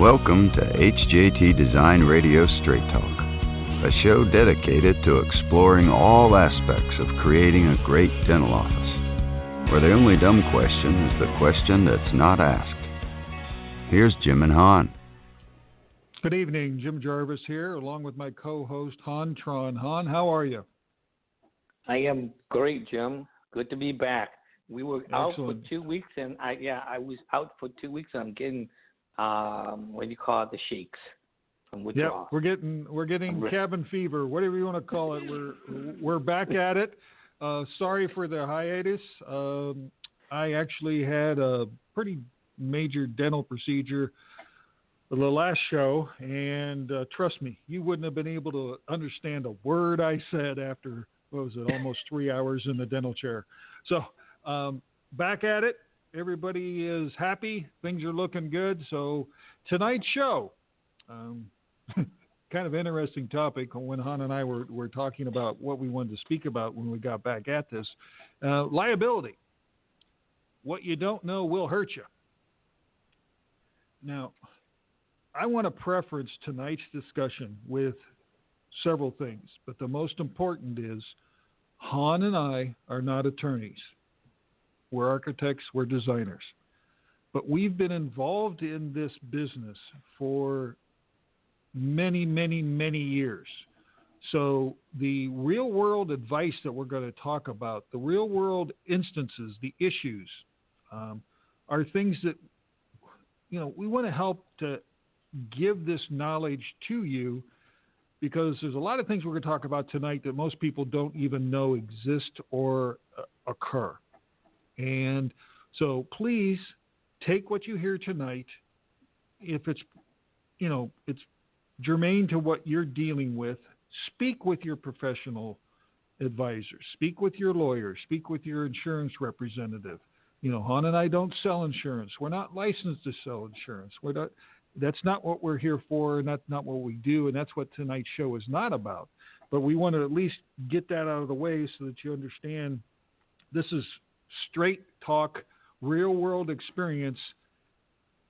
Welcome to HJT Design Radio Straight Talk, a show dedicated to exploring all aspects of creating a great dental office, where the only dumb question is the question that's not asked. Here's Jim and Han. Good evening, Jim Jarvis here, along with my co-host Han Tron. Han, how are you? I am great, Jim. Good to be back. We were out for 2 weeks, and I was out for 2 weeks. And I'm getting what do you call it, the shakes from withdrawal. Yeah, we're getting cabin fever, whatever you want to call it. We're back at it. Sorry for the hiatus. I actually had a pretty major dental procedure the last show, and trust me, you wouldn't have been able to understand a word I said after, almost 3 hours in the dental chair. So back at it. Everybody is happy. Things are looking good. So tonight's show, kind of interesting topic when Han and I were talking about what we wanted to speak about when we got back at this. Liability. What you don't know will hurt you. Now, I want to preference tonight's discussion with several things, but the most important is Han and I are not attorneys. We're architects, we're designers. But we've been involved in this business for many, many, many years. So the real world advice that we're going to talk about, the real world instances, the issues, are things that, we want to help to give this knowledge to you, because there's a lot of things we're going to talk about tonight that most people don't even know exist or occur. And so please take what you hear tonight. If it's, it's germane to what you're dealing with, speak with your professional advisor, speak with your lawyer, speak with your insurance representative. Han and I don't sell insurance. We're not licensed to sell insurance. That's not what we're here for, and that's not what we do, and that's what tonight's show is not about. But we want to at least get that out of the way so that you understand this is straight talk, real world experience,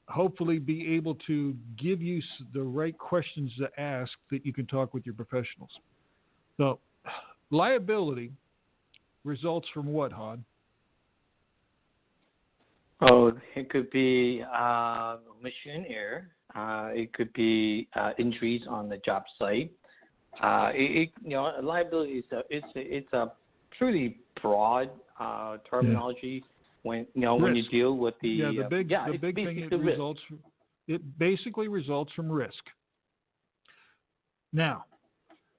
hopefully be able to give you the right questions to ask that you can talk with your professionals. So, liability results from what, Han? Oh, it could be machine error. It could be injuries on the job site. Liability is a pretty broad terminology when you deal with the big thing it basically results from risk. Now,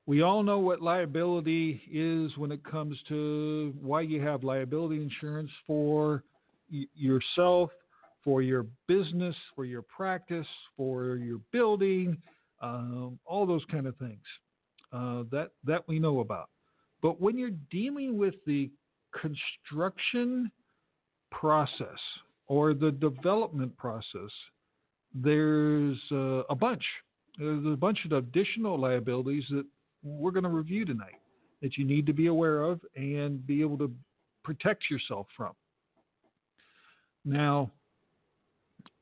we all know what liability is when it comes to why you have liability insurance for yourself, for your business, for your practice, for your building, all those kind of things that we know about. But when you're dealing with the construction process or the development process, there's a bunch. There's a bunch of additional liabilities that we're going to review tonight that you need to be aware of and be able to protect yourself from. Now,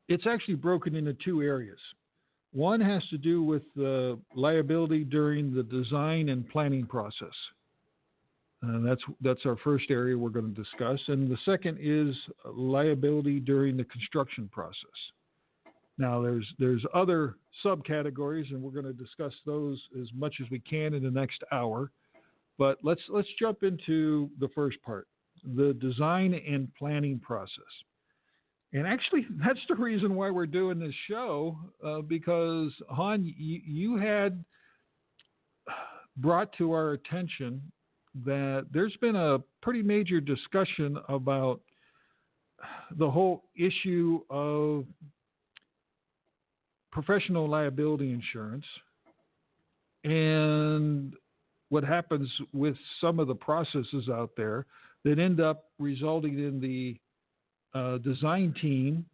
it's actually broken into two areas. One has to do with the liability during the design and planning process. That's our first area we're going to discuss. And the second is liability during the construction process. Now, there's other subcategories, and we're going to discuss those as much as we can in the next hour. But let's jump into the first part, the design and planning process. And actually, that's the reason why we're doing this show, because, Han, you had brought to our attention that there's been a pretty major discussion about the whole issue of professional liability insurance and what happens with some of the processes out there that end up resulting in the design team,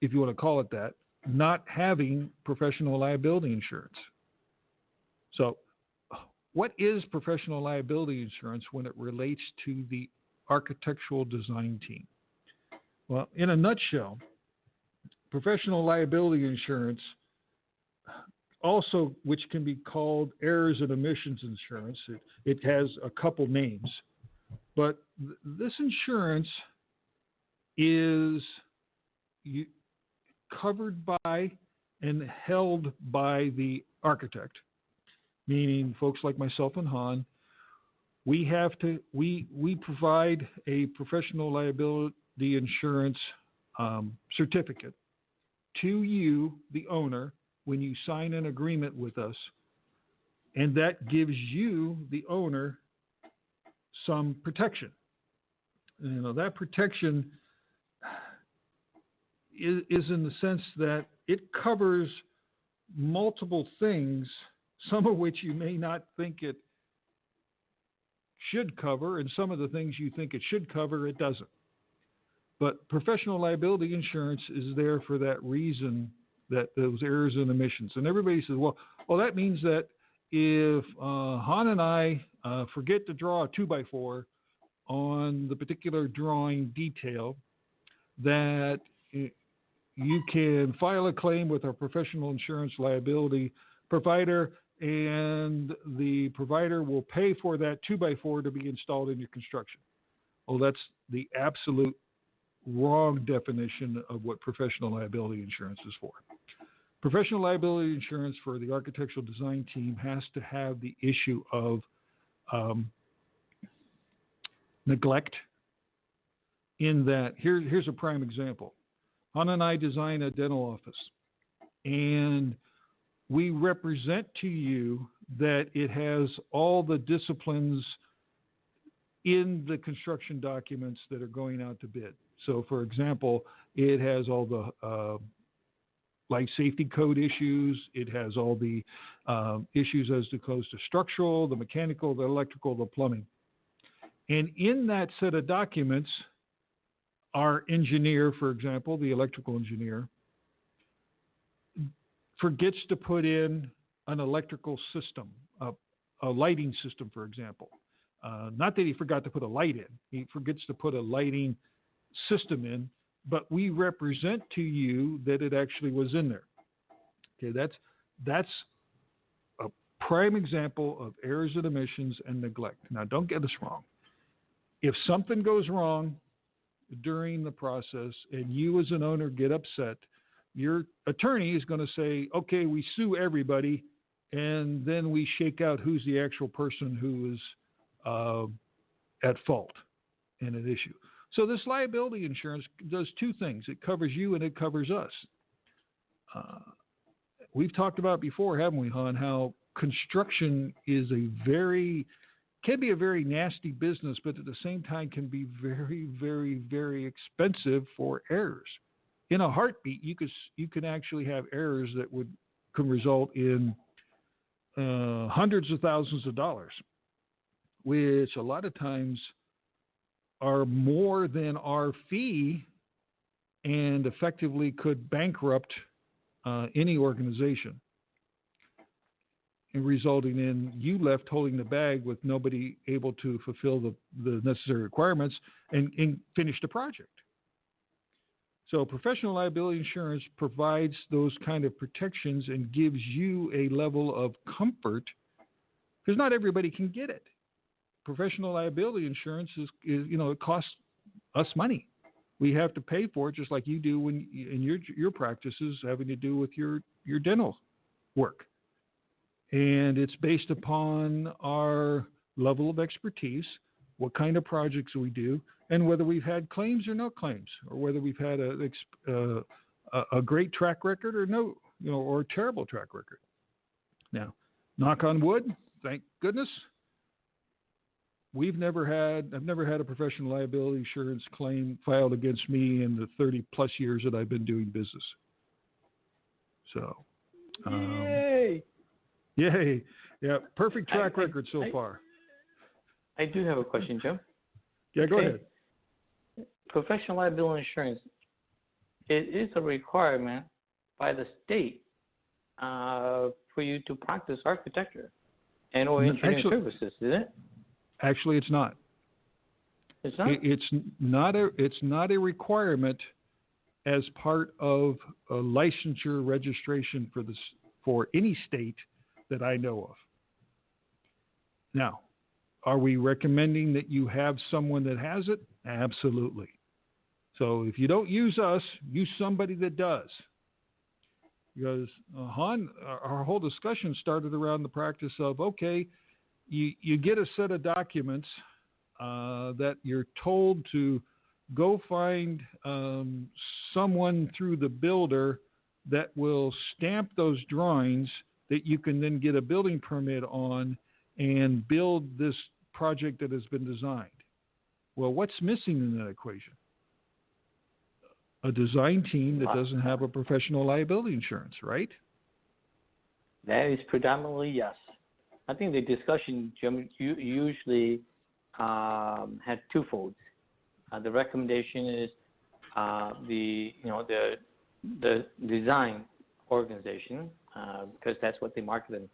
if you want to call it that, not having professional liability insurance. So what is professional liability insurance when it relates to the architectural design team? Well, in a nutshell, professional liability insurance, also which can be called errors and omissions insurance. It has a couple names, but this insurance is covered by and held by the architect, meaning folks like myself and Han. We provide a professional liability insurance certificate to you, the owner, when you sign an agreement with us, and that gives you, the owner, some protection. That protection is in the sense that it covers multiple things, some of which you may not think it should cover, and some of the things you think it should cover, it doesn't. But professional liability insurance is there for that reason, that those errors and omissions. And everybody says, well, that means that if Han and I forget to draw a 2x4 on the particular drawing detail, that you can file a claim with our professional insurance liability provider, and the provider will pay for that 2x4 to be installed in your construction. Well, that's the absolute wrong definition of what professional liability insurance is for. Professional liability insurance for the architectural design team has to have the issue of neglect, in that here's a prime example. Han and I design a dental office, and we represent to you that it has all the disciplines in the construction documents that are going out to bid. So, for example, it has all the life safety code issues. It has all the issues as to close to structural, the mechanical, the electrical, the plumbing. And in that set of documents, our engineer, for example, the electrical engineer, forgets to put in an electrical system, a lighting system, for example. Not that he forgot to put a light in. He forgets to put a lighting system in, but we represent to you that it actually was in there. Okay, that's a prime example of errors and omissions and neglect. Now, don't get us wrong. If something goes wrong during the process and you as an owner get upset, your attorney is going to say, okay, we sue everybody, and then we shake out who's the actual person who is at fault in an issue. So this liability insurance does two things. It covers you and it covers us. We've talked about before, haven't we, Han, how construction is can be a very nasty business, but at the same time can be very, very, very expensive for errors. In a heartbeat, you can actually have errors that can result in hundreds of thousands of dollars, which a lot of times are more than our fee and effectively could bankrupt any organization, and resulting in you left holding the bag with nobody able to fulfill the necessary requirements and finish the project. So professional liability insurance provides those kind of protections and gives you a level of comfort, because not everybody can get it. Professional liability insurance is it costs us money. We have to pay for it just like you do when in your practices having to do with your dental work. And it's based upon our level of expertise, what kind of projects we do, and whether we've had claims or no claims, or whether we've had a great track record or no, or a terrible track record. Now, knock on wood, thank goodness, I've never had a professional liability insurance claim filed against me in the 30 plus years that I've been doing business. So, yay! Yeah, perfect track record so far. I do have a question, Jim. Yeah, go ahead. Professional liability insurance, it is a requirement by the state for you to practice architecture and or engineering services, isn't it? Actually, it's not. It's not? It's not a requirement as part of a licensure registration for any state that I know of. Now, are we recommending that you have someone that has it? Absolutely. So if you don't use us, use somebody that does. Because Han, our whole discussion started around the practice of, okay, you get a set of documents that you're told to go find someone through the builder that will stamp those drawings that you can then get a building permit on and build this project that has been designed. Well, what's missing in that equation? A design team that doesn't have a professional liability insurance, right? That is predominantly yes. I think the discussion, Jim, usually had twofold. The recommendation is the design organization, because that's what they market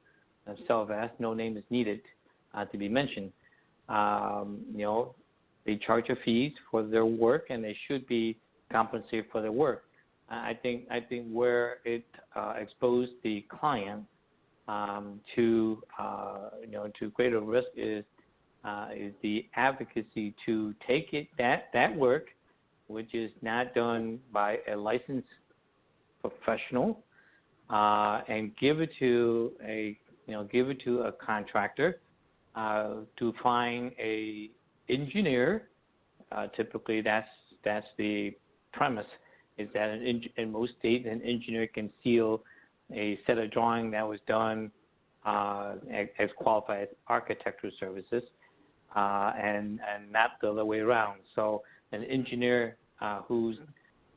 themselves as. No name is needed to be mentioned. They charge a fees for their work, and they should be compensated for their work. I think where it exposed the client to greater risk is the advocacy to take that work, which is not done by a licensed professional, and give it to a contractor to find a engineer. Typically, that's the premise, is that in most states an engineer can seal a set of drawing that was done as qualified architectural services, and not the other way around. So an engineer who's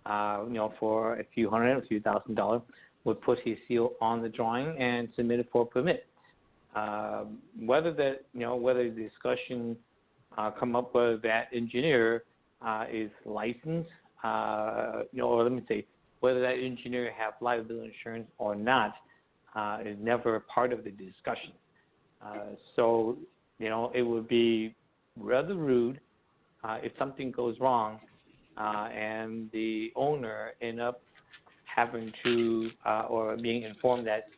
for a few hundred, a few $1,000 would put his seal on the drawing and submit it for a permit. Whether the discussion come up whether that engineer is licensed, or let me say, whether that engineer have liability insurance or not is never part of the discussion. So it would be rather rude if something goes wrong and the owner end up having to or being informed that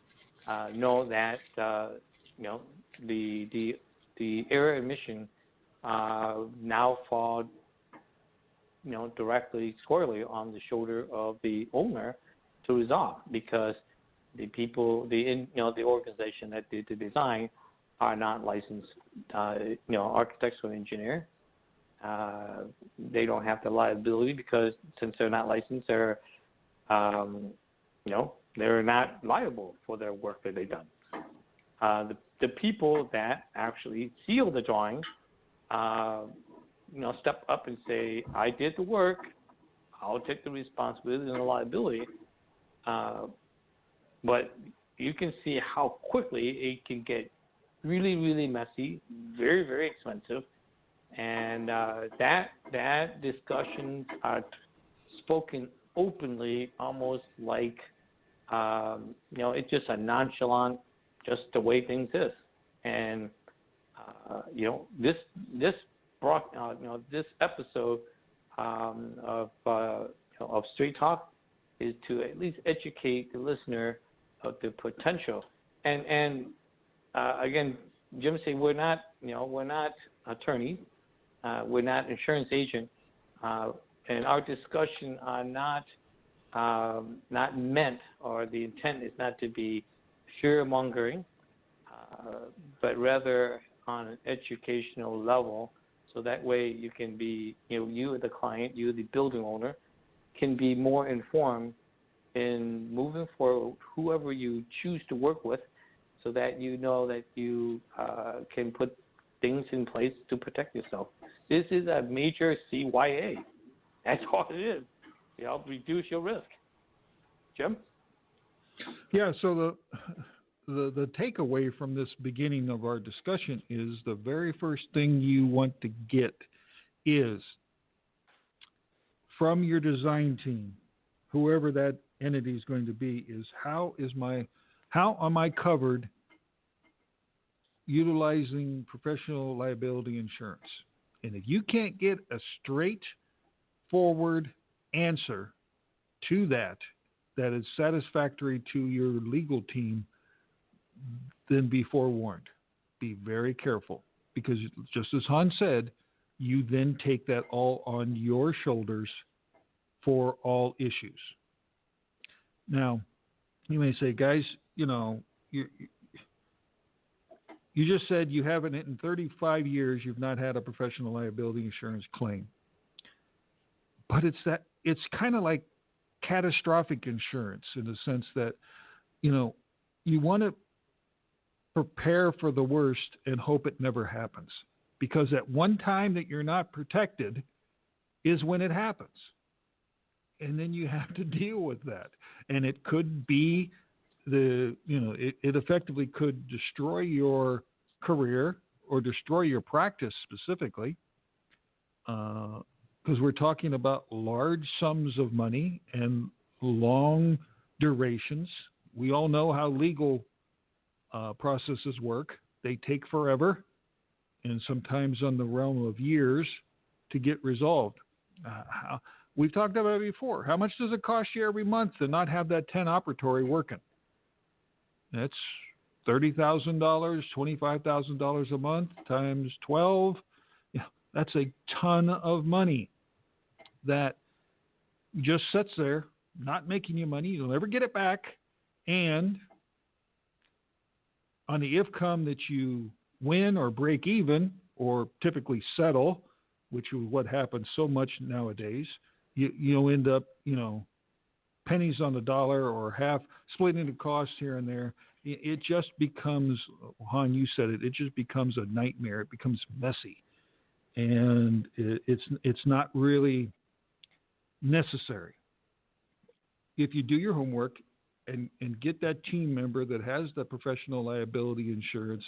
the error admission now fall directly squarely on the shoulder of the owner to resolve, because the people, the organization that did the design are not licensed, architects or engineer. They don't have the liability because since they're not licensed, they're not liable for their work that they've done. The people that actually seal the drawing, step up and say, I did the work, I'll take the responsibility and the liability. But you can see how quickly it can get really, really messy, very, very expensive. And that discussions are spoken openly, almost like, it's just a nonchalant, just the way things is. And, this brought, this episode of Straight Talk is to at least educate the listener of the potential. And again, Jim said we're not attorneys, we're not insurance agents, and our discussion are not meant, or the intent is not to be fear-mongering, but rather on an educational level, so that way you can be, you the client, you the building owner, can be more informed in moving forward whoever you choose to work with, so that you know that you can put things in place to protect yourself. This is a major CYA. That's all it is. Reduce your risk. Jim? Yeah, so the takeaway from this beginning of our discussion is the very first thing you want to get is from your design team, whoever that entity is going to be, is how am I covered utilizing professional liability insurance? And if you can't get a straightforward answer to that is satisfactory to your legal team, then be forewarned. Be very careful, because just as Han said, you then take that all on your shoulders for all issues. Now, you may say, guys, you just said you haven't, in 35 years, you've not had a professional liability insurance claim. But it's kind of like catastrophic insurance in the sense that, you want to prepare for the worst and hope it never happens. Because at one time that you're not protected is when it happens. And then you have to deal with that. And it could be it effectively could destroy your career or destroy your practice specifically. Because we're talking about large sums of money and long durations. We all know how legal processes work. They take forever, and sometimes on the realm of years to get resolved. We've talked about it before. How much does it cost you every month to not have that 10 operatory working? That's $30,000, $25,000 a month times 12. That's a ton of money that just sits there, not making you money. You'll never get it back. And on the if come that you win or break even or typically settle, which is what happens so much nowadays, you'll end up, pennies on the dollar or half, splitting the costs here and there. It just becomes, Han, you said it, it just becomes a nightmare. It becomes messy. And it's not really necessary. If you do your homework and get that team member that has the professional liability insurance,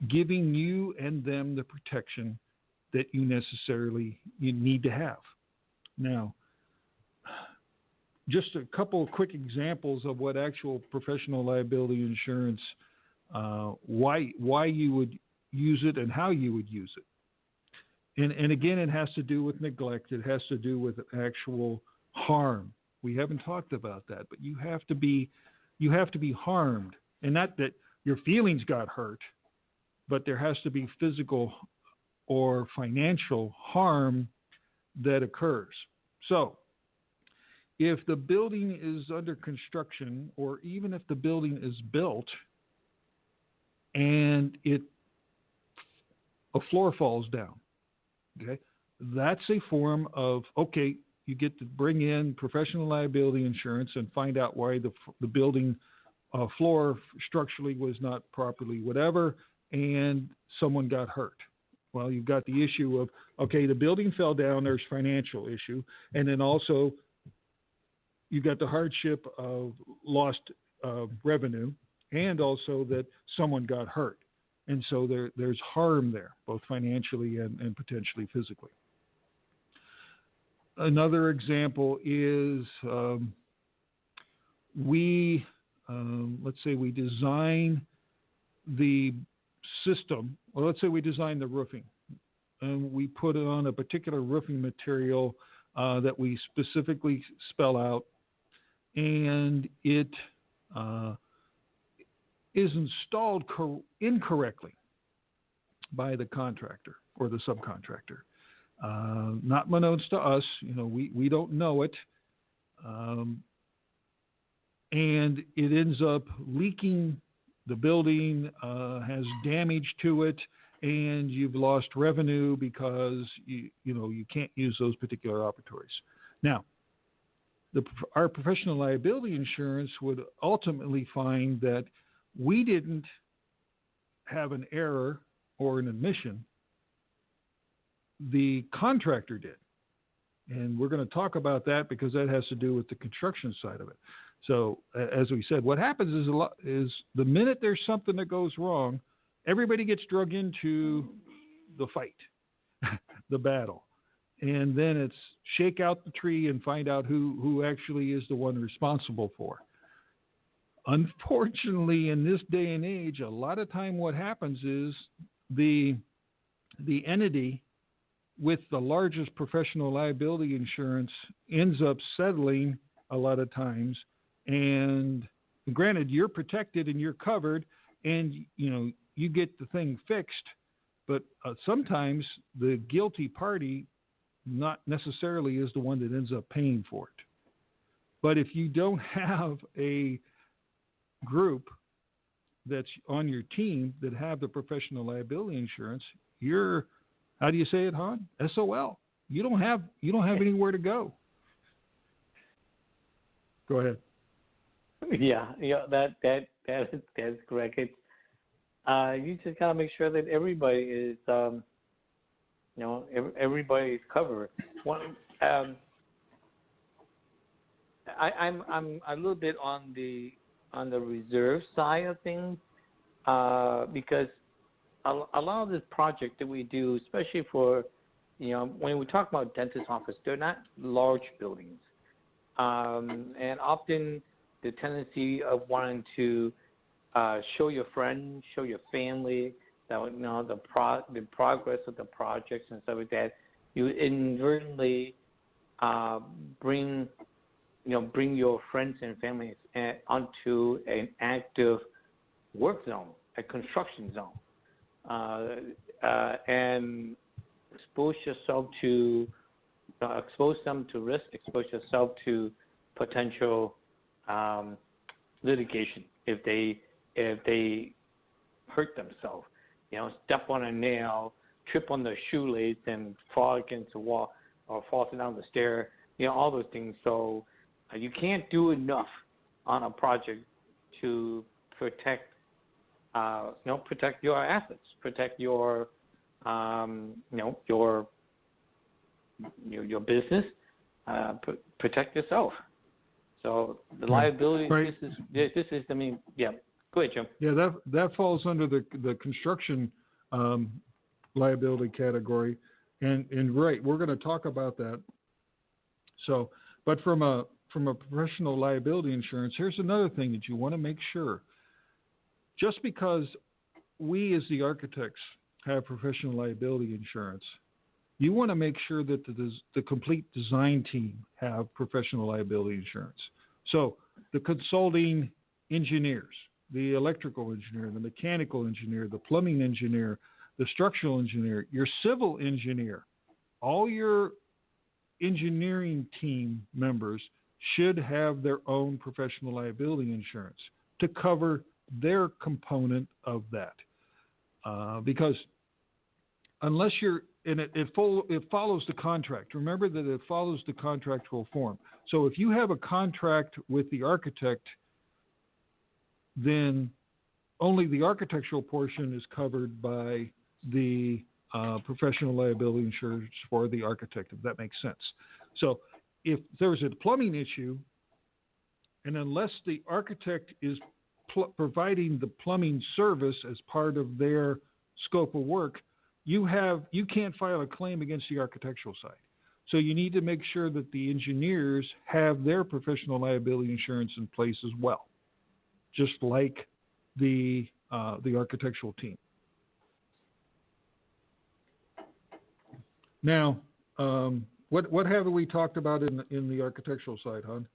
giving you and them the protection that you need to have. Now, just a couple of quick examples of what actual professional liability insurance, why you would use it and how you would use it. And again, it has to do with neglect. It has to do with actual harm. We haven't talked about that, but you have to be harmed, and not that your feelings got hurt, but there has to be physical or financial harm that occurs. So, if the building is under construction, or even if the building is built and a floor falls down, okay, that's a form of, you get to bring in professional liability insurance and find out why the building floor structurally was not properly whatever, and someone got hurt. Well, you've got the issue of, the building fell down, there's financial issue, and then also you've got the hardship of lost revenue, and also that someone got hurt. And so there's harm there, both financially and potentially physically. Another example is let's say we design the system, or let's say we design the roofing, and we put it on a particular roofing material that we specifically spell out, and it is installed incorrectly by the contractor or the subcontractor. Not unbeknownst to us, we don't know it, and it ends up leaking. The building has damage to it, and you've lost revenue because you can't use those particular operatories. Now, our professional liability insurance would ultimately find that we didn't have an error or an omission. The contractor did. And we're going to talk about that because that has to do with the construction side of it. So, as we said, what happens is the minute there's something that goes wrong, everybody gets drug into the fight, the battle. And then it's shake out the tree and find out who actually is the one responsible for. Unfortunately, in this day and age, a lot of time what happens is the entity with the largest professional liability insurance ends up settling a lot of times. And granted, you're protected and you're covered, and you get the thing fixed. But sometimes the guilty party not necessarily is the one that ends up paying for it. But if you don't have a group that's on your team that have the professional liability insurance, you're, how do you say it, Han? SOL. You don't have anywhere to go. Go ahead. Yeah, that's correct. It's you just gotta make sure that everybody is, everybody is covered. I'm a little bit on the reserve side of things, because a lot of this project that we do, especially for, when we talk about dentist office, they're not large buildings, and often the tendency of wanting to show your friends, show your family that the progress of the projects and stuff like that, you inadvertently bring your friends and families onto an active work zone, a construction zone, and expose them to risk, expose yourself to potential litigation if they hurt themselves, step on a nail, trip on the shoelace, and fall against the wall or fall down the stair, all those things. So you can't do enough on a project to protect your assets, protect your your business, protect yourself. So the liability, right. This is, I mean, yeah. Go ahead, Jim. Yeah, that falls under the construction liability category, and right, we're going to talk about that. So, but from a professional liability insurance, here's another thing that you want to make sure. Just because we as the architects have professional liability insurance, you want to make sure that the complete design team have professional liability insurance. So the consulting engineers, the electrical engineer, the mechanical engineer, the plumbing engineer, the structural engineer, your civil engineer, all your engineering team members should have their own professional liability insurance to cover their component of that. Because unless you're, and it follows the contract. Remember that it follows the contractual form. So if you have a contract with the architect, then only the architectural portion is covered by the professional liability insurance for the architect, if that makes sense. So if there's a plumbing issue, and unless the architect is providing the plumbing service as part of their scope of work, you can't file a claim against the architectural side. So you need to make sure that the engineers have their professional liability insurance in place as well, just like the architectural team. Now, what have we talked about in the architectural side, hon?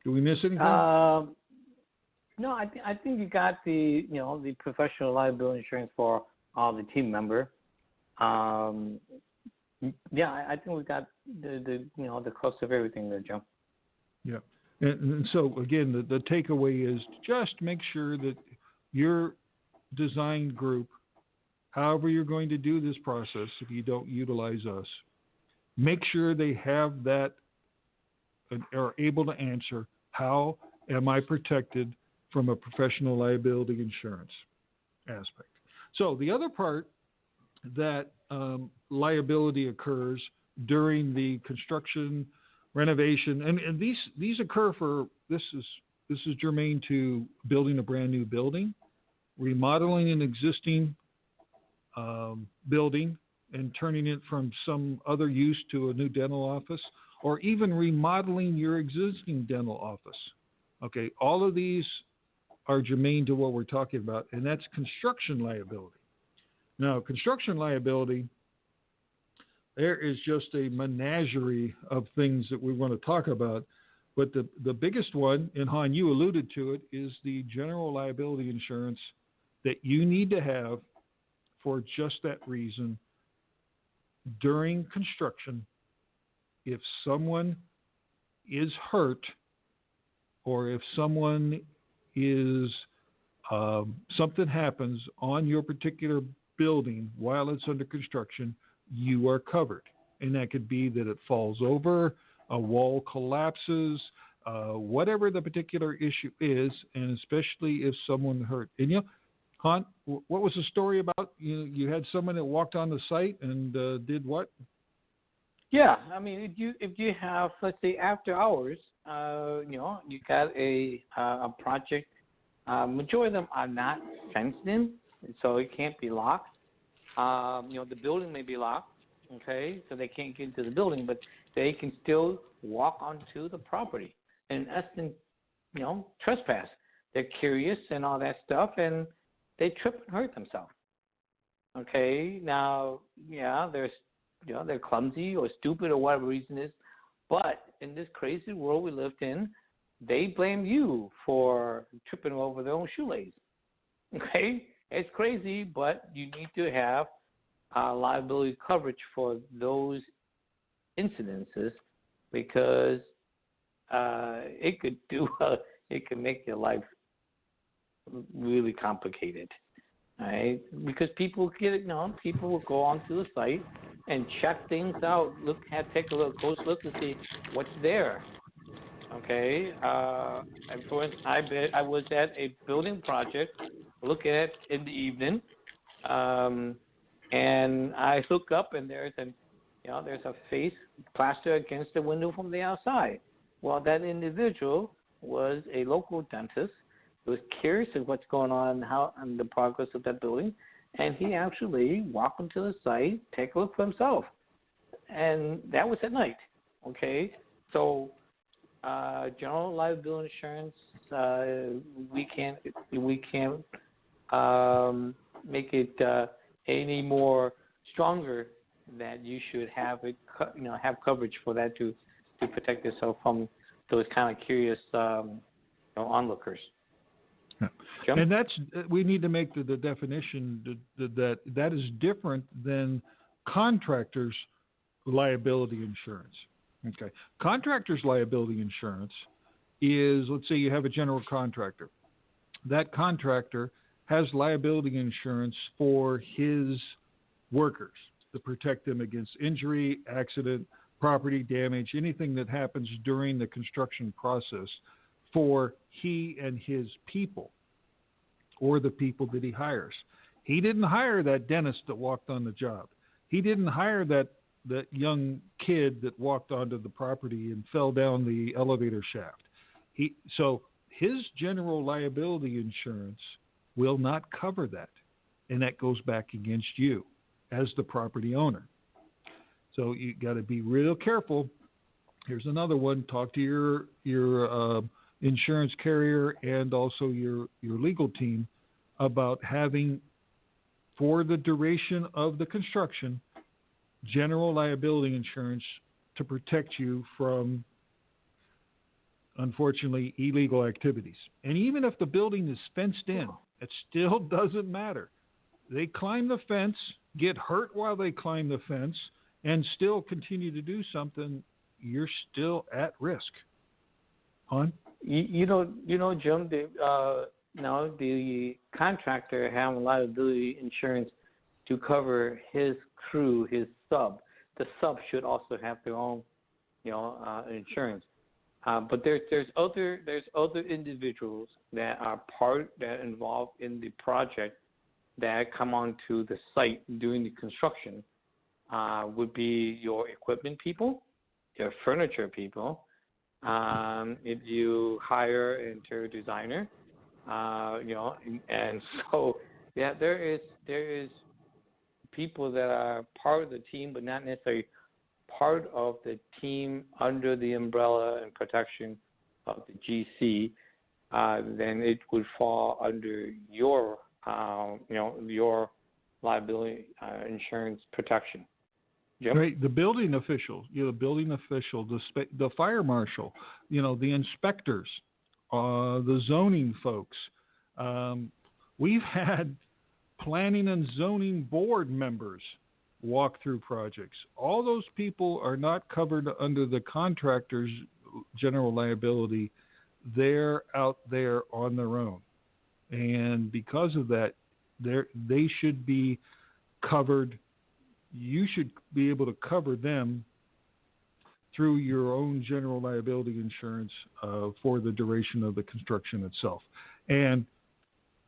Do we miss anything? No, I think you got the professional liability insurance for all the team member. I think we got the cost of everything there, Joe. Yeah, and so again, the takeaway is just make sure that your design group, however you're going to do this process, if you don't utilize us, make sure they have that and are able to answer, how am I protected from a professional liability insurance aspect? So the other part that liability occurs during the construction, renovation, and these occur for, this is germane to building a brand new building, remodeling an existing building and turning it from some other use to a new dental office, or even remodeling your existing dental office. Okay, all of these are germane to what we're talking about, and that's construction liability. Now, construction liability, there is just a menagerie of things that we want to talk about. But the biggest one, and Han, you alluded to it, is the general liability insurance that you need to have for just that reason. During construction, if someone is hurt or if someone is something happens on your particular building while it's under construction, you are covered. And that could be that it falls over, a wall collapses, whatever the particular issue is, and especially if someone hurt. And Han, what was the story about? You had someone that walked on the site and did what? Yeah, I mean, if you have, let's say, after hours, you got a project. Majority of them are not fenced in, so it can't be locked. The building may be locked, okay, so they can't get into the building, but they can still walk onto the property. And in essence, trespass. They're curious and all that stuff, and they trip and hurt themselves. Okay, now, they're clumsy or stupid or whatever reason is, but in this crazy world we lived in, they blame you for tripping over their own shoelace. Okay, it's crazy, but you need to have liability coverage for those incidences because it could make your life really complicated. Right? Because people people will go onto the site and check things out, take a close look to see what's there. Okay, and for instance, I was at a building project, look at it in the evening, and I look up and there's a face plastered against the window from the outside. Well, that individual was a local dentist. He was curious of what's going on and the progress of that building, and he actually walked into the site, take a look for himself, and that was at night. Okay, so general liability insurance, we can't make it any more stronger that you should have it, have coverage for that to protect yourself from those kind of curious onlookers. Yeah. And we need to make the definition that is different than contractors' liability insurance. Okay. Contractors' liability insurance is, let's say you have a general contractor. That contractor has liability insurance for his workers to protect them against injury, accident, property damage, anything that happens during the construction process for he and his people or the people that he hires. He didn't hire that dentist that walked on the job. He didn't hire that young kid that walked onto the property and fell down the elevator shaft. So his general liability insurance will not cover that, and that goes back against you as the property owner. So you got to be real careful. Here's another one. Talk to your insurance carrier and also your legal team about having, for the duration of the construction, general liability insurance to protect you from, unfortunately, illegal activities. And even if the building is fenced in, it still doesn't matter. They climb the fence, get hurt while they climb the fence, and still continue to do something, you're still at risk. Han? Jim, the contractor having liability insurance to cover his crew, his sub. The sub should also have their own, insurance. But there's other individuals that are involved in the project that come onto the site during the construction. Would be your equipment people, your furniture people. If you hire an interior designer, and so there is people that are part of the team, but not necessarily part of the team under the umbrella and protection of the GC. Then it would fall under your liability insurance protection. Jim? Right, the building official, the fire marshal, the inspectors, the zoning folks. We've had planning and zoning board members walk through projects. All those people are not covered under the contractor's general liability. They're out there on their own. And because of that, they should be covered. You should be able to cover them through your own general liability insurance for the duration of the construction itself. And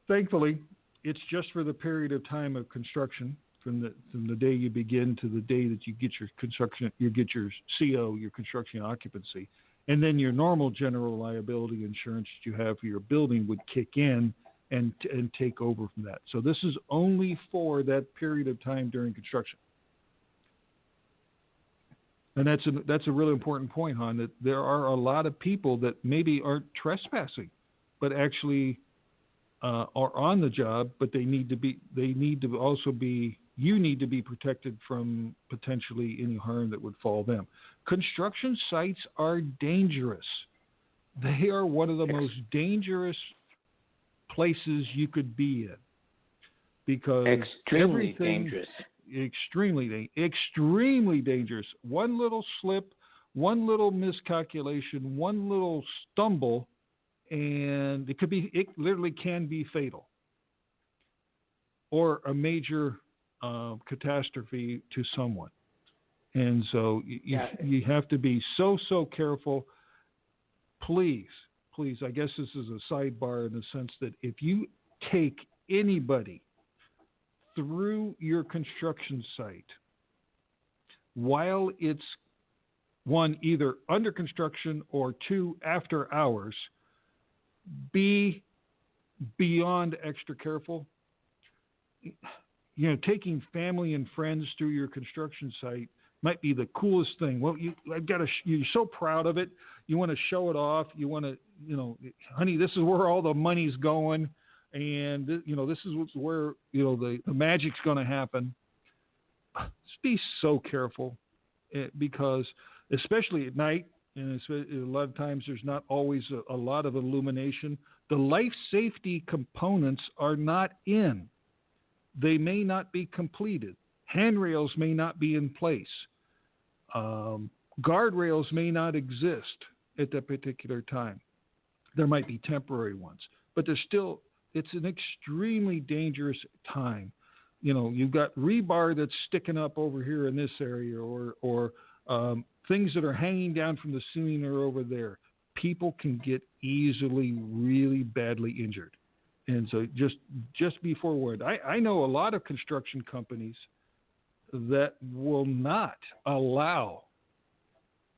thankfully, it's just for the period of time of construction, from the day you begin to the day that you get your construction, you get your CO, your construction occupancy, and then your normal general liability insurance that you have for your building would kick in and take over from that. So this is only for that period of time during construction. And that's a really important point, Han, that there are a lot of people that maybe aren't trespassing, but actually are on the job, but you need to be protected from potentially any harm that would fall them. Construction sites are dangerous. They are one of the most dangerous places you could be in, because extremely dangerous. Extremely dangerous. One little slip, one little miscalculation, one little stumble, and it literally can be fatal, or a major catastrophe to someone. And so you have to be so careful. Please, I guess this is a sidebar in the sense that if you take anybody through your construction site while it's, one, either under construction, or two, after hours, be beyond extra careful. Taking family and friends through your construction site might be the coolest thing. Well, you're so proud of it. You want to show it off. You want to, honey, this is where all the money's going. And, this is where, the magic's going to happen. Just be so careful, because especially at night, and a lot of times there's not always a lot of illumination. The life safety components are not in. They may not be completed. Handrails may not be in place. Guardrails may not exist at that particular time. There might be temporary ones, but it's an extremely dangerous time. You've got rebar that's sticking up over here in this area, or things that are hanging down from the ceiling or over there. People can get easily really badly injured. And so just be forewarned. I know a lot of construction companies that will not allow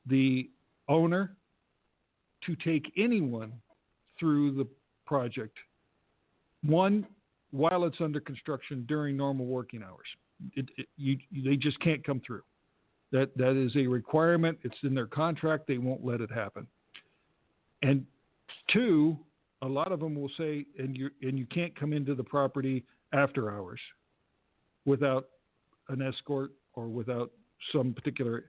the owner to take anyone through the project, one, while it's under construction during normal working hours. They just can't come through. That is a requirement. It's in their contract. They won't let it happen. And two, a lot of them will say, and you can't come into the property after hours without an escort or without some particular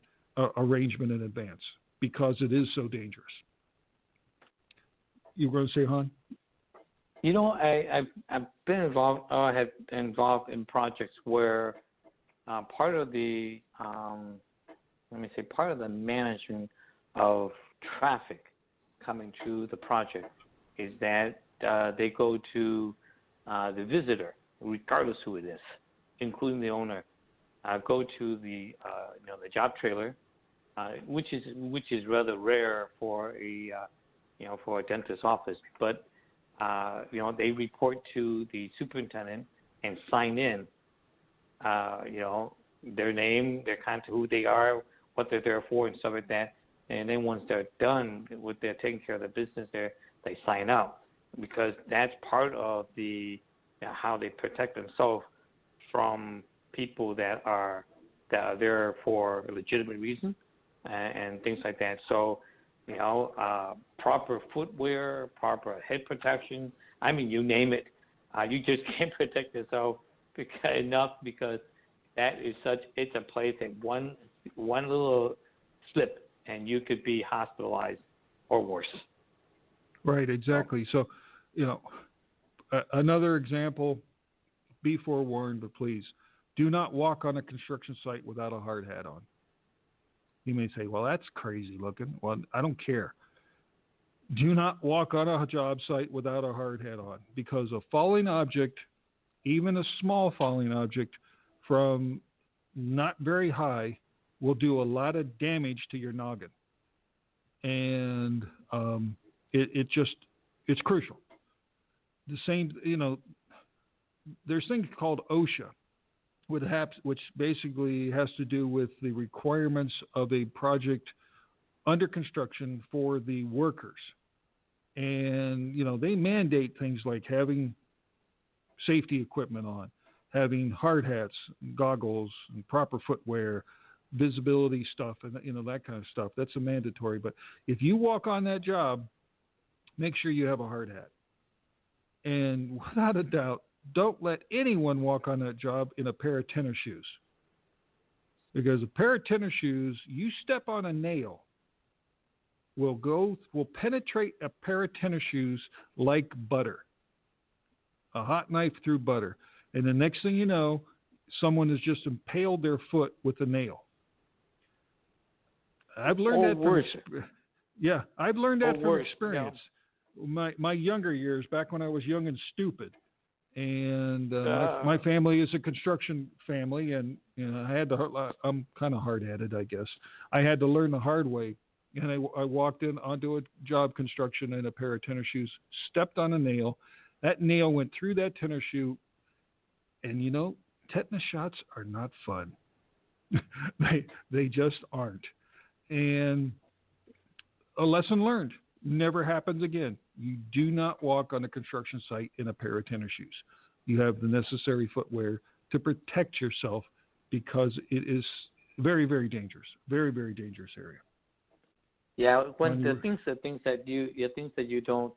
arrangement in advance, because it is so dangerous. You were going to say, Han? I've been involved. I have been involved in projects where part of the part of the management of traffic coming through the project is that they go to the visitor, regardless who it is, including the owner. Go to the job trailer, which is rather rare for a dentist's office, but they report to the superintendent and sign in, their name, their contact, who they are, what they're there for, and stuff like that. And then once they're done with their taking care of the business, they sign out, because that's part of the how they protect themselves from people that are there for a legitimate reason and things like that. So, proper footwear, proper head protection. I mean, you name it. You just can't protect yourself because it's a place that one little slip and you could be hospitalized or worse. Right, exactly. So, another example, be forewarned, but please do not walk on a construction site without a hard hat on. You may say, well, that's crazy looking. Well, I don't care. Do not walk on a job site without a hard hat on, because a falling object, even a small falling object from not very high, will do a lot of damage to your noggin. And it's crucial. The same, there's things called OSHA, which basically has to do with the requirements of a project under construction for the workers. And, they mandate things like having safety equipment on, having hard hats, goggles, and proper footwear, visibility stuff, and, that kind of stuff. That's a mandatory. But if you walk on that job, make sure you have a hard hat. And without a doubt, don't let anyone walk on that job in a pair of tennis shoes. Because a pair of tennis shoes, you step on a nail, will penetrate a pair of tennis shoes like butter. A hot knife through butter. And the next thing you know, someone has just impaled their foot with a nail. I've learned that from experience. Yeah. My younger years, back when I was young and stupid, and my family is a construction family, and I'm kind of hard-headed, I guess. I had to learn the hard way, and I walked in onto a job construction in a pair of tennis shoes, stepped on a nail. That nail went through that tennis shoe, and tetanus shots are not fun. They just aren't. And a lesson learned. Never happens again. You do not walk on a construction site in a pair of tennis shoes. You have the necessary footwear to protect yourself, because it is very, very dangerous. Very, very dangerous area. Yeah, the things that you don't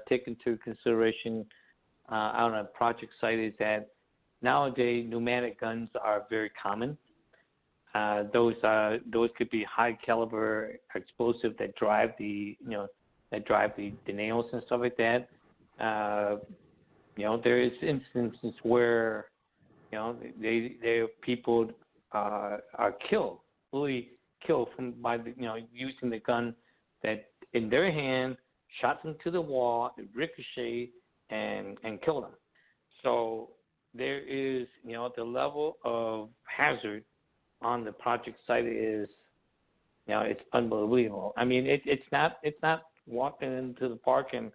take into consideration on a project site is that nowadays pneumatic guns are very common. Those could be high caliber explosive that drive the nails and stuff like that. There is instances where people are killed, really killed by using the gun that in their hand shot them to the wall, ricochet, and kill them. So there is the level of hazard on the project site is it's unbelievable. I mean, it's not walking into the park and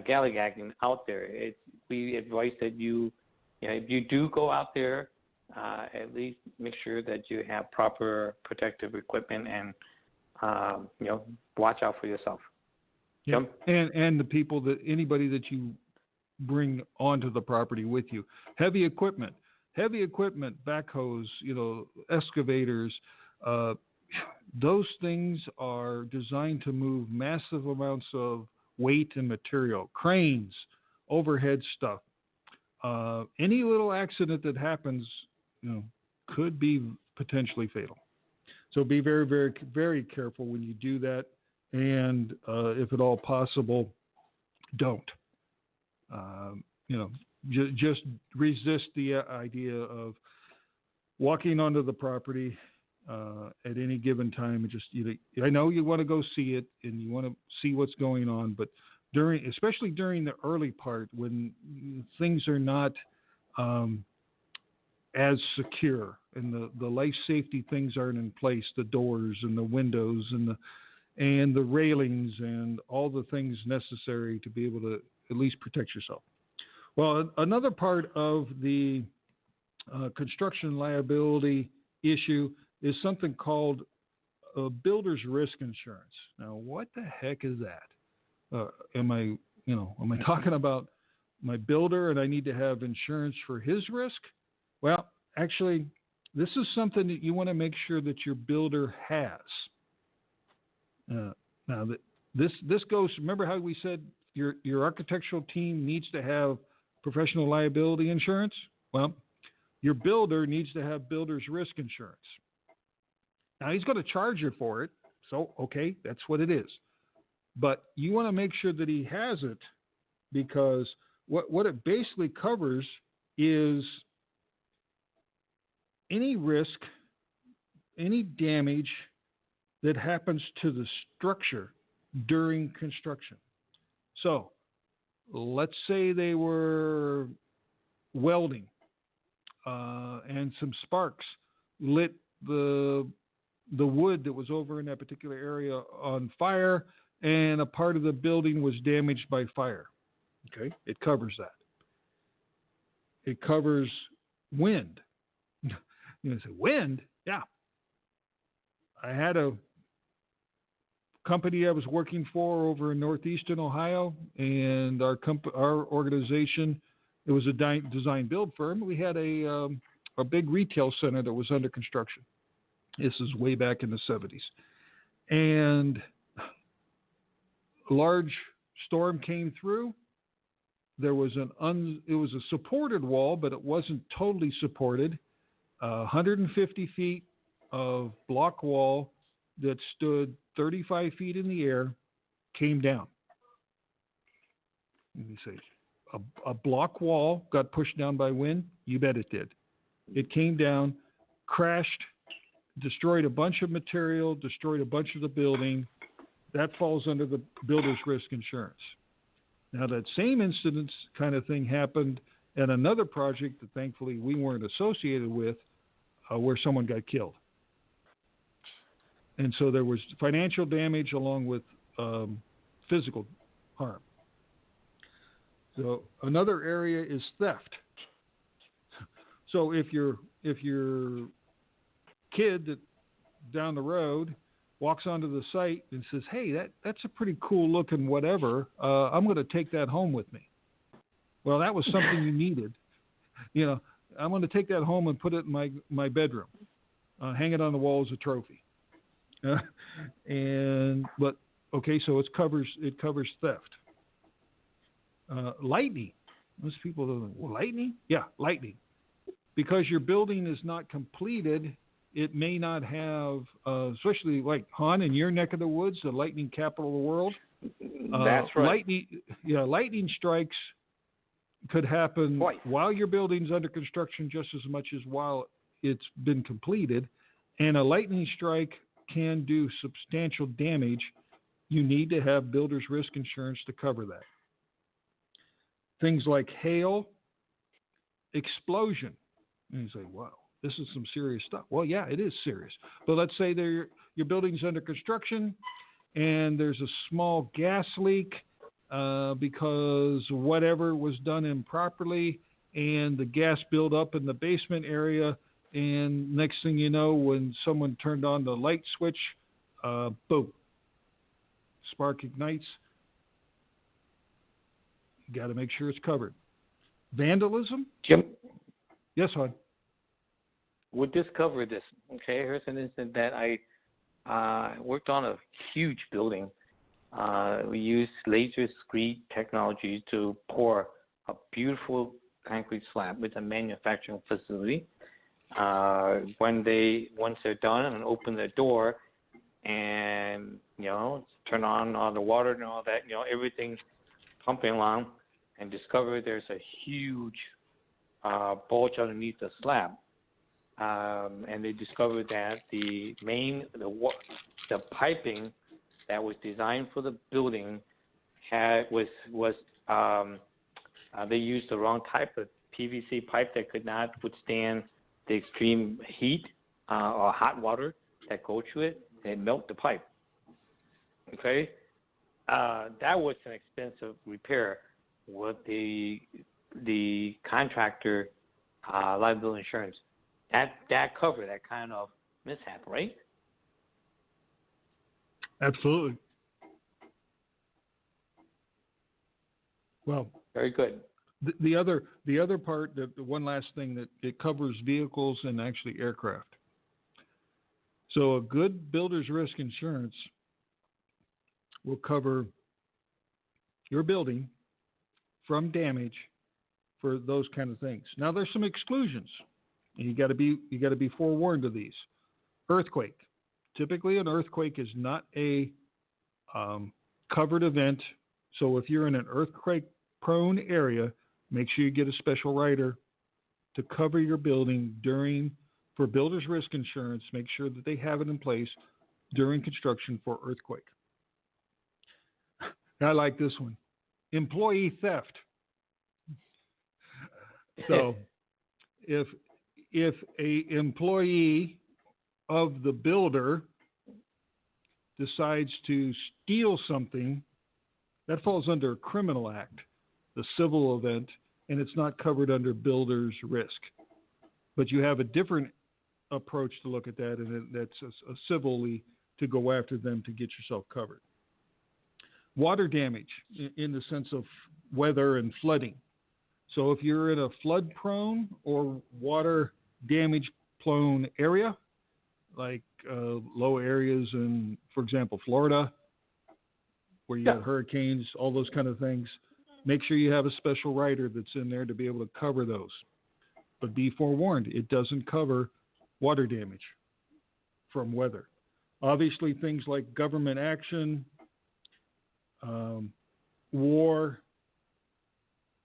galligagging out there. We advise that if you do go out there, at least make sure that you have proper protective equipment and watch out for yourself. Yeah. And the people anybody that you bring onto the property with you. Heavy equipment, backhoes, excavators, those things are designed to move massive amounts of weight and material. Cranes, overhead stuff. Any little accident that happens, could be potentially fatal. So be very, very, very careful when you do that. And if at all possible, don't. Just resist the idea of walking onto the property at any given time. I know you want to go see it and you want to see what's going on, but especially during the early part when things are not as secure and the life safety things aren't in place, the doors and the windows and the railings and all the things necessary to be able to at least protect yourself. Well, another part of the construction liability issue is something called builder's risk insurance. Now, what the heck is that? Am I talking about my builder and I need to have insurance for his risk? Well, actually, this is something that you want to make sure that your builder has. Now, this goes. Remember how we said your architectural team needs to have professional liability insurance? Well, your builder needs to have builder's risk insurance. Now, he's going to charge you for it, so, okay, that's what it is. But you want to make sure that he has it, because what it basically covers is any risk, any damage that happens to the structure during construction. So let's say they were welding and some sparks lit the wood that was over in that particular area on fire, and a part of the building was damaged by fire. Okay, it covers that. It covers wind. You say, wind? Yeah. I had a company I was working for over in northeastern Ohio, and our organization, it was a design build firm. We had a big retail center that was under construction. This is way back in the 70s. And a large storm came through. There was it was a supported wall, but it wasn't totally supported. 150 feet of block wall that stood 35 feet in the air came down. Let me say, a block wall got pushed down by wind? You bet it did. It came down, crashed, destroyed a bunch of material, destroyed a bunch of the building. That falls under the builder's risk insurance. Now, that same incident kind of thing happened at another project that thankfully we weren't associated with, where someone got killed. And so there was financial damage along with physical harm. So another area is theft. So if your kid that down the road walks onto the site and says, hey, that's a pretty cool looking whatever, I'm going to take that home with me. Well, that was something you needed. You know, I'm going to take that home and put it in my bedroom, hang it on the wall as a trophy. So it covers theft. Lightning. Most people don't know, well, lightning? Yeah, lightning. Because your building is not completed, it may not have, especially like Han in your neck of the woods, the lightning capital of the world. That's right. Lightning strikes could happen Twice while your building's under construction just as much as while it's been completed. And a lightning strike can do substantial damage. You need to have builder's risk insurance to cover that. Things like hail, explosion. And you say, wow, this is some serious stuff. Well, yeah, it is serious. But let's say your building's under construction and there's a small gas leak because whatever was done improperly, and the gas built up in the basement area, and next thing you know, when someone turned on the light switch, boom, spark ignites. You got to make sure it's covered. Vandalism? Jim? Yes, hon. Would this cover this? Okay, here's an instance that I worked on a huge building. We used laser screed technology to pour a beautiful concrete slab with a manufacturing facility. Once they're done and open the door and, turn on all the water and all that, everything's pumping along, and discover there's a huge bulge underneath the slab. And they discovered that the piping that was designed for the building they used the wrong type of PVC pipe that could not withstand the extreme heat or hot water that go through it, and melt the pipe. Okay, that was an expensive repair with the contractor liability insurance. That covered that kind of mishap, right? Absolutely. Well, very good. The other part, the one last thing, that it covers vehicles and actually aircraft. So a good builder's risk insurance will cover your building from damage for those kind of things. Now, there's some exclusions. And you got to be forewarned of these. Earthquake. Typically, an earthquake is not a covered event. So if you're in an earthquake-prone area, make sure you get a special rider to cover your building for builder's risk insurance. Make sure that they have it in place during construction for earthquake. I like this one. Employee theft. So if a employee of the builder decides to steal something, that falls under a criminal act, the civil event, and it's not covered under builder's risk. But you have a different approach to look at that, and that's a civilly to go after them to get yourself covered. Water damage in the sense of weather and flooding. So if you're in a flood-prone or water damage-prone area, like low areas in, for example, Florida, where you have hurricanes, all those kind of things, make sure you have a special rider that's in there to be able to cover those. But be forewarned, it doesn't cover water damage from weather. Obviously, things like government action, war,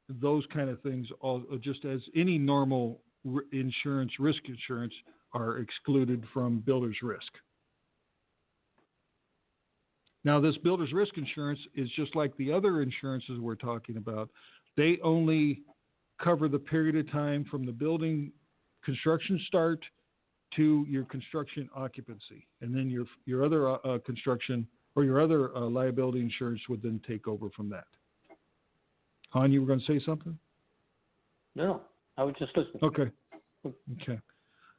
those kind of things, all, just as any normal insurance, risk insurance, are excluded from builder's risk. Now, this builder's risk insurance is just like the other insurances we're talking about. They only cover the period of time from the building construction start to your construction occupancy. And then your other construction or your other liability insurance would then take over from that. Han, you were going to say something? No, I was just listening. Okay.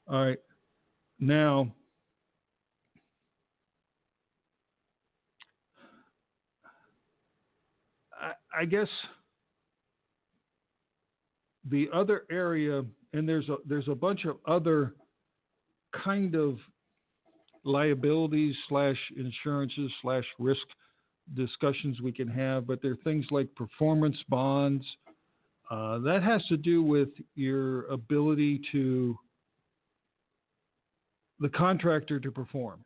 All right. Now, I guess the other area, and there's a bunch of other kind of liabilities / insurances / risk discussions we can have, but there are things like performance bonds. That has to do with your ability to the contractor to perform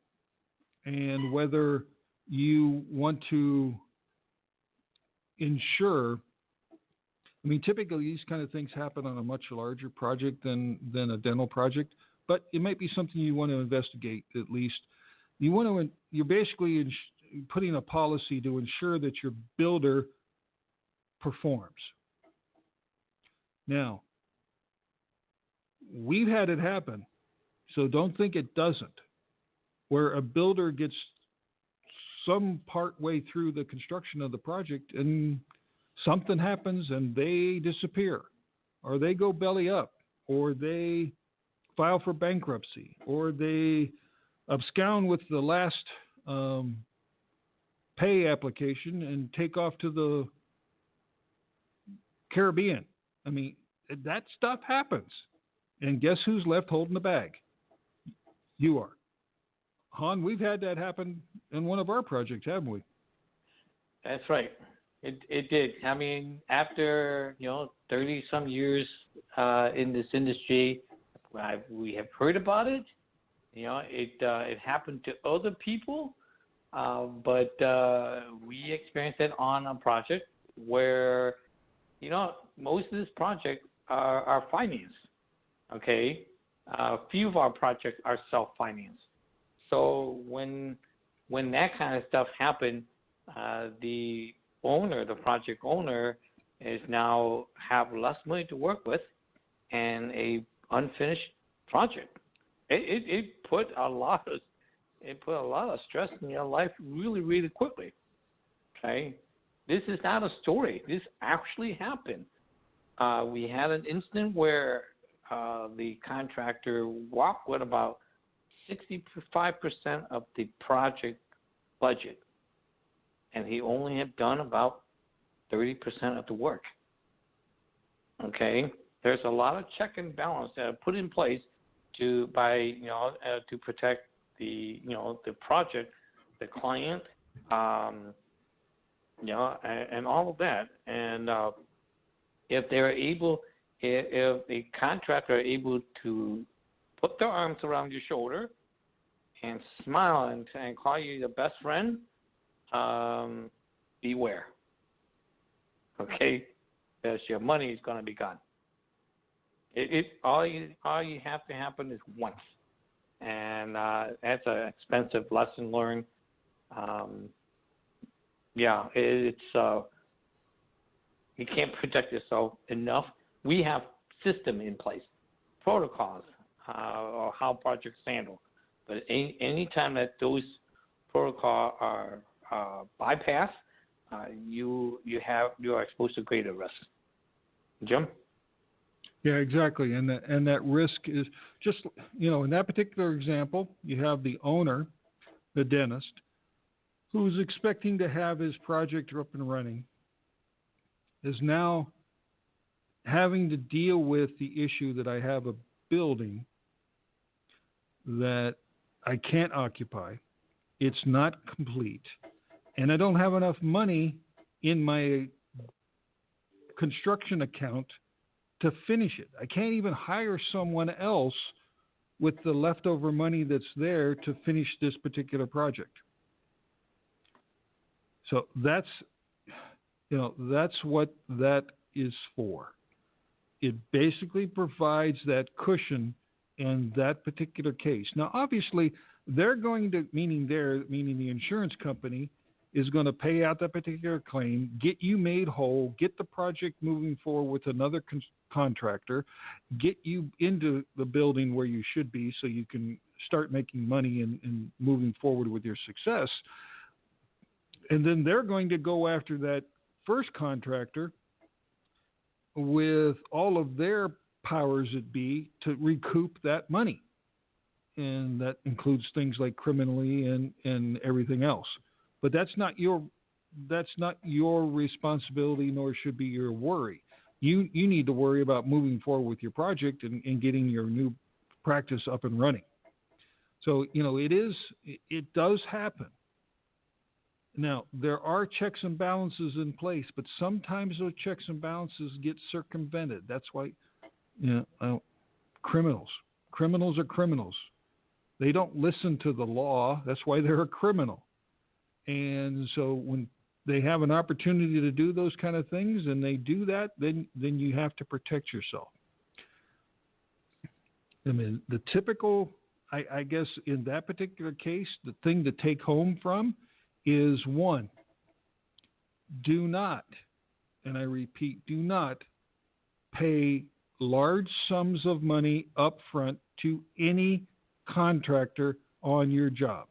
and whether you want to insure. I mean, typically these kind of things happen on a much larger project than a dental project, but it might be something you want to investigate at least. You're basically putting a policy to ensure that your builder performs. Now, we've had it happen, so don't think it doesn't, where a builder gets some part way through the construction of the project and something happens and they disappear, or they go belly up, or they file for bankruptcy, or they abscond with the last pay application and take off to the Caribbean. I mean, that stuff happens. And guess who's left holding the bag? You are. Han, we've had that happen in one of our projects, haven't we? That's right. It did. I mean, after 30 some years in this industry, we have heard about it. It happened to other people, but we experienced it on a project where most of this project are financed. Okay, a few of our projects are self-financed. So when that kind of stuff happened, the project owner, is now have less money to work with and a unfinished project. It put a lot of stress in your life really, really quickly. Okay, this is not a story. This actually happened. We had an incident where the contractor walked with about 65% of the project budget, and he only had done about 30% of the work. Okay, there's a lot of check and balance that are put in place to protect the project, the client, and all of that. And if they're able if a contractor are able to put their arms around your shoulder and smile and call you your best friend, beware. Okay, because your money is going to be gone. All you have to happen is once, and that's an expensive lesson learned. It's you can't protect yourself enough. We have system in place, protocols, or how projects handle. But any time that those protocols are bypassed, you are exposed to greater risk. Jim? Yeah, exactly. And that risk is just, in that particular example, you have the owner, the dentist, who's expecting to have his project up and running, is now having to deal with the issue that I have a building that I can't occupy. It's not complete. And I don't have enough money in my construction account to finish it. I can't even hire someone else with the leftover money that's there to finish this particular project. So that's what that is for. It basically provides that cushion in that particular case. Now, obviously, they're going to, meaning the insurance company, is going to pay out that particular claim, get you made whole, get the project moving forward with another contractor, get you into the building where you should be so you can start making money and moving forward with your success. And then they're going to go after that first contractor with all of their powers that be to recoup that money. And that includes things like criminally and everything else. But that's not your responsibility, nor should be your worry. You need to worry about moving forward with your project and getting your new practice up and running. So, it does happen. Now, there are checks and balances in place, but sometimes those checks and balances get circumvented. That's why, criminals are criminals. They don't listen to the law. That's why they're a criminal. And so when they have an opportunity to do those kind of things and they do that, then you have to protect yourself. I mean, the typical, I guess, in that particular case, the thing to take home from is, one, do not, and I repeat, do not pay large sums of money up front to any contractor on your job.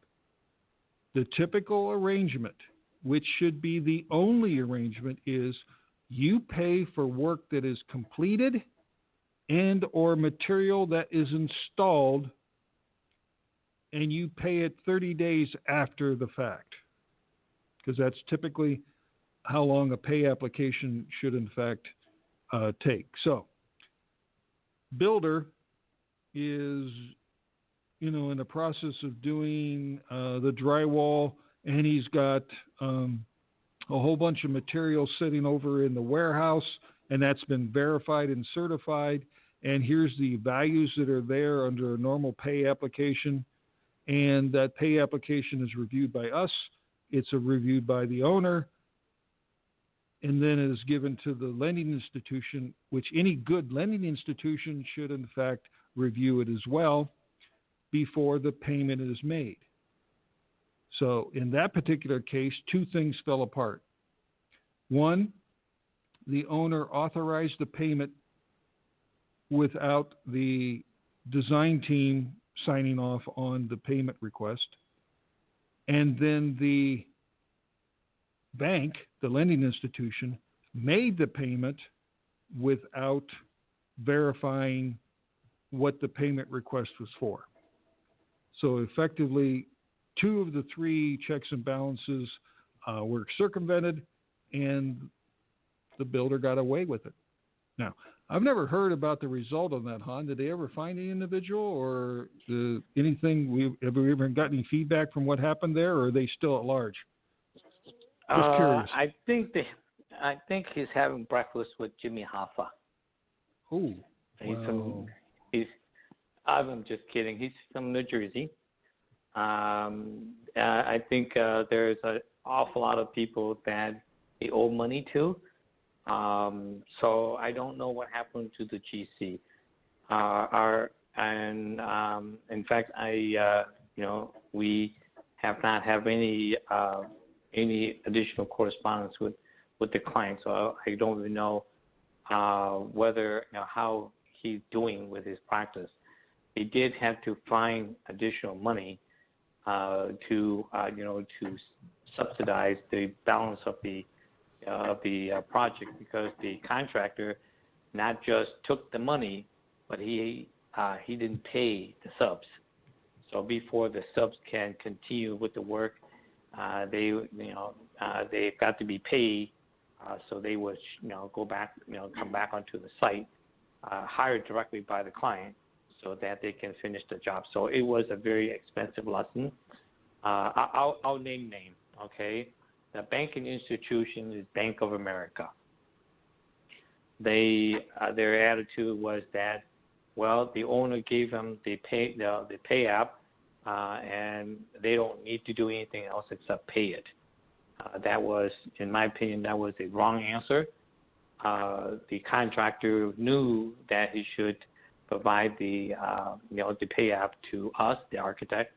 The typical arrangement, which should be the only arrangement, is you pay for work that is completed and or material that is installed, and you pay it 30 days after the fact, because that's typically how long a pay application should in fact take. So, builder is in the process of doing the drywall, and he's got a whole bunch of material sitting over in the warehouse, and that's been verified and certified, and here's the values that are there under a normal pay application, and that pay application is reviewed by us, it's reviewed by the owner, and then it is given to the lending institution, which any good lending institution should in fact review it as well before the payment is made. So in that particular case, two things fell apart. One, the owner authorized the payment without the design team signing off on the payment request. And then the bank, the lending institution, made the payment without verifying what the payment request was for. So effectively, two of the three checks and balances were circumvented, and the builder got away with it. Now, I've never heard about the result on that, Han. Did they ever find the individual or anything? Have we ever gotten any feedback from what happened there, or are they still at large? Just curious. I think he's having breakfast with Jimmy Hoffa. Oh, wow. I'm just kidding. He's from New Jersey. I think there's an awful lot of people that they owe money to. So I don't know what happened to the GC. In fact, we have not have any additional correspondence with the client. So I don't even know whether how he's doing with his practice. They did have to find additional money to subsidize the balance of the project, because the contractor not just took the money, but he didn't pay the subs. So before the subs can continue with the work, they've got to be paid. So they would come back onto the site, hired directly by the client, so that they can finish the job. So it was a very expensive lesson. I'll name, okay? The banking institution is Bank of America. Their attitude was that, well, the owner gave them the pay app, and they don't need to do anything else except pay it. That was, in my opinion, that was a wrong answer. The contractor knew that he should provide the pay app to us, the architect,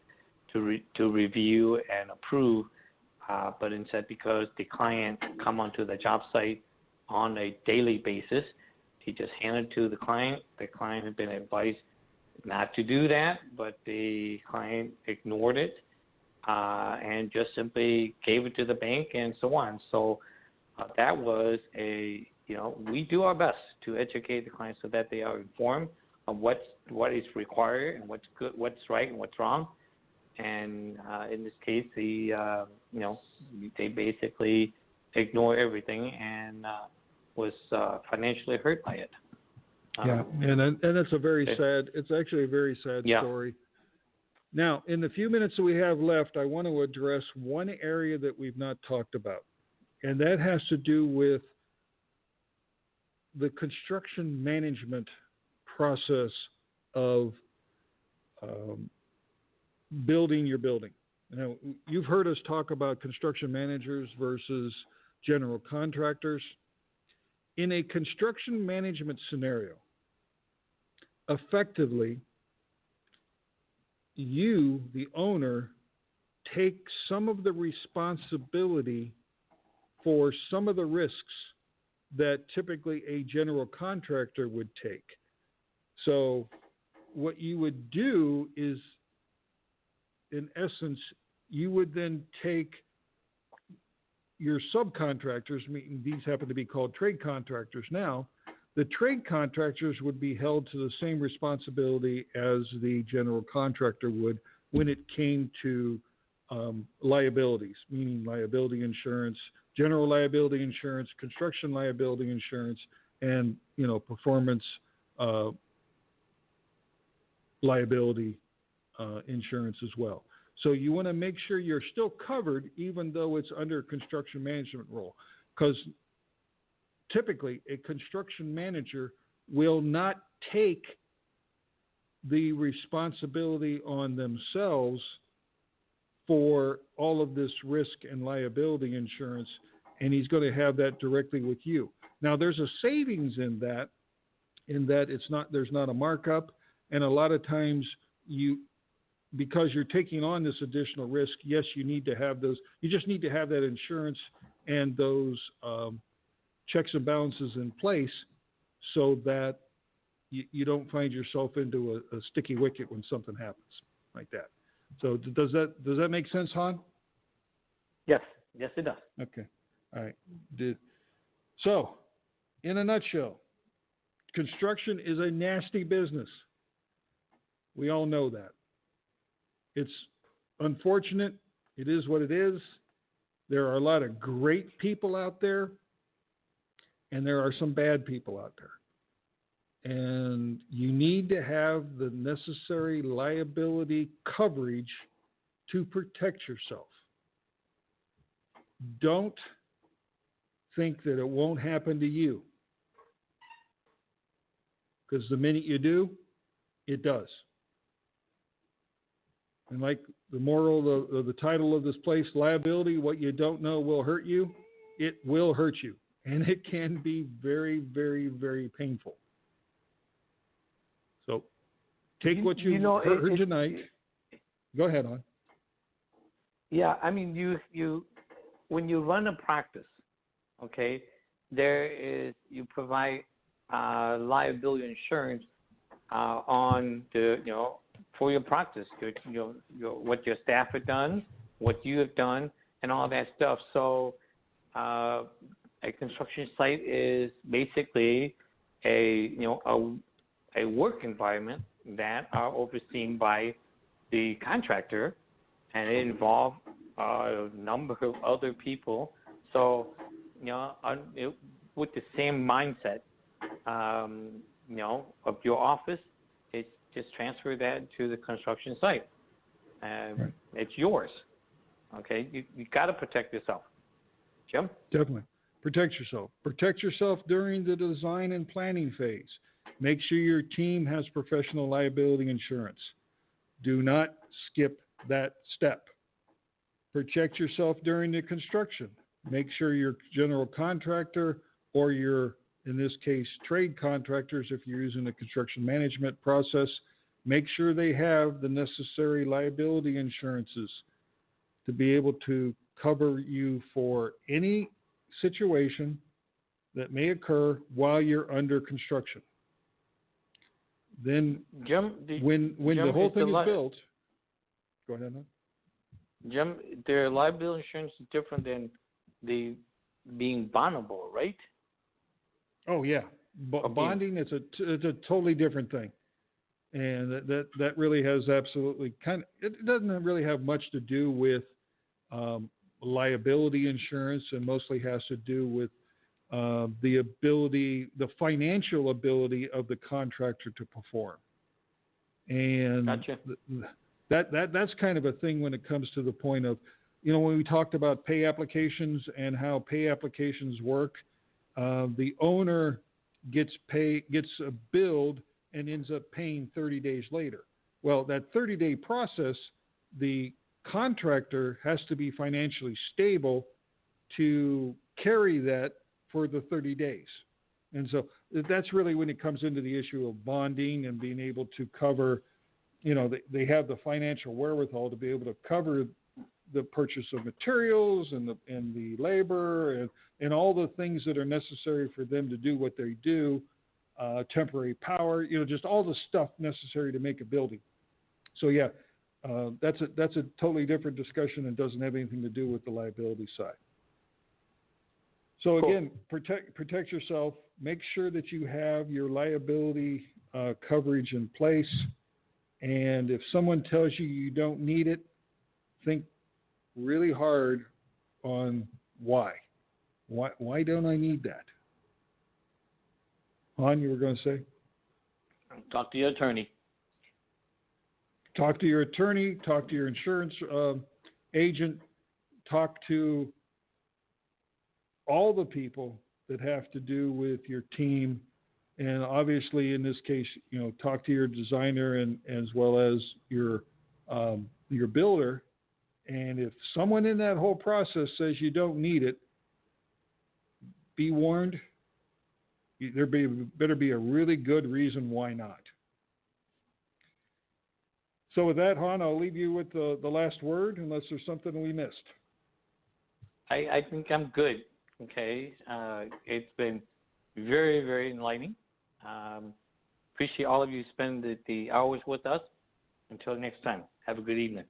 to review and approve. But instead, because the client come onto the job site on a daily basis, he just handed it to the client. The client had been advised not to do that, but the client ignored it and just simply gave it to the bank and so on. So that was we do our best to educate the client so that they are informed of what is required and what's good, what's right, and what's wrong. And in this case, they basically ignore everything and was financially hurt by it. And it's a very sad. It's actually a very sad story. Now, in the few minutes that we have left, I want to address one area that we've not talked about, and that has to do with the construction management process of building your building. Now, you've heard us talk about construction managers versus general contractors. In a construction management scenario, effectively, you, the owner, take some of the responsibility for some of the risks that typically a general contractor would take. So what you would do is, in essence, you would then take your subcontractors, meaning these happen to be called trade contractors now, the trade contractors would be held to the same responsibility as the general contractor would when it came to liabilities, meaning liability insurance, general liability insurance, construction liability insurance, and performance liability insurance as well. So you want to make sure you're still covered even though it's under a construction management role, because typically a construction manager will not take the responsibility on themselves for all of this risk and liability insurance, and he's going to have that directly with you. Now, there's a savings in that there's not a markup, and a lot of times because you're taking on this additional risk, yes, you need to have those. You just need to have that insurance and those checks and balances in place so that you don't find yourself into a sticky wicket when something happens like that. So does that make sense, Han? Yes, it does. Okay, all right. So, in a nutshell, construction is a nasty business. We all know that. It's unfortunate. It is what it is. There are a lot of great people out there, and there are some bad people out there. And you need to have the necessary liability coverage to protect yourself. Don't think that it won't happen to you. because the minute you do, it does. And like the moral of the title of this place, liability, what you don't know will hurt you. It will hurt you. And it can be very, very, very painful. So take what you heard tonight. Go ahead, on. Yeah, I mean, you when you run a practice, okay, you provide liability insurance on for your practice, what your staff have done, what you have done, and all that stuff. So a construction site is basically a work environment that are overseen by the contractor, and it involves a number of other people. So, with the same mindset, of your office, it's just transfer that to the construction site. Right. It's yours. Okay, you got to protect yourself, Jim. Definitely protect yourself. Protect yourself during the design and planning phase. Make sure your team has professional liability insurance. Do not skip that step. Protect yourself during the construction. Make sure your general contractor or your, in this case, trade contractors, if you're using the construction management process, make sure they have the necessary liability insurances to be able to cover you for any situation that may occur while you're under construction. Then, Jim, when the whole thing is built, go ahead, Anna. Jim, their liability insurance is different than the being bondable, right? Oh yeah, bonding is it's a totally different thing, and that really has absolutely it doesn't really have much to do with liability insurance, and mostly has to do with the financial ability of the contractor to perform. And gotcha. That's kind of a thing when it comes to the point of, when we talked about pay applications and how pay applications work, the owner gets billed and ends up paying 30 days later. Well, that 30-day process, the contractor has to be financially stable to carry that for the 30 days. And so that's really when it comes into the issue of bonding and being able to cover, they have the financial wherewithal to be able to cover the purchase of materials and the labor and all the things that are necessary for them to do what they do, temporary power, just all the stuff necessary to make a building. So yeah, that's a totally different discussion and doesn't have anything to do with the liability side. So again, protect yourself. Make sure that you have your liability coverage in place. And if someone tells you you don't need it, think really hard on why. Why don't I need that? Han, you were going to say? Talk to your attorney. Talk to your attorney. Talk to your insurance agent. Talk to all the people that have to do with your team, and obviously in this case, talk to your designer and as well as your builder. And if someone in that whole process says you don't need it, be warned. There better be a really good reason why not. So with that, Han, I'll leave you with the last word, unless there's something we missed. I think I'm good. Okay, it's been very, very enlightening. Appreciate all of you spending the hours with us. Until next time, have a good evening.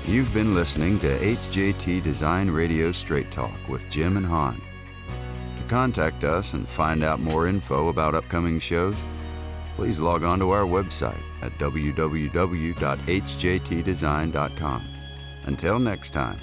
You've been listening to HJT Design Radio Straight Talk with Jim and Han. To contact us and find out more info about upcoming shows, please log on to our website at www.hjtdesign.com. Until next time.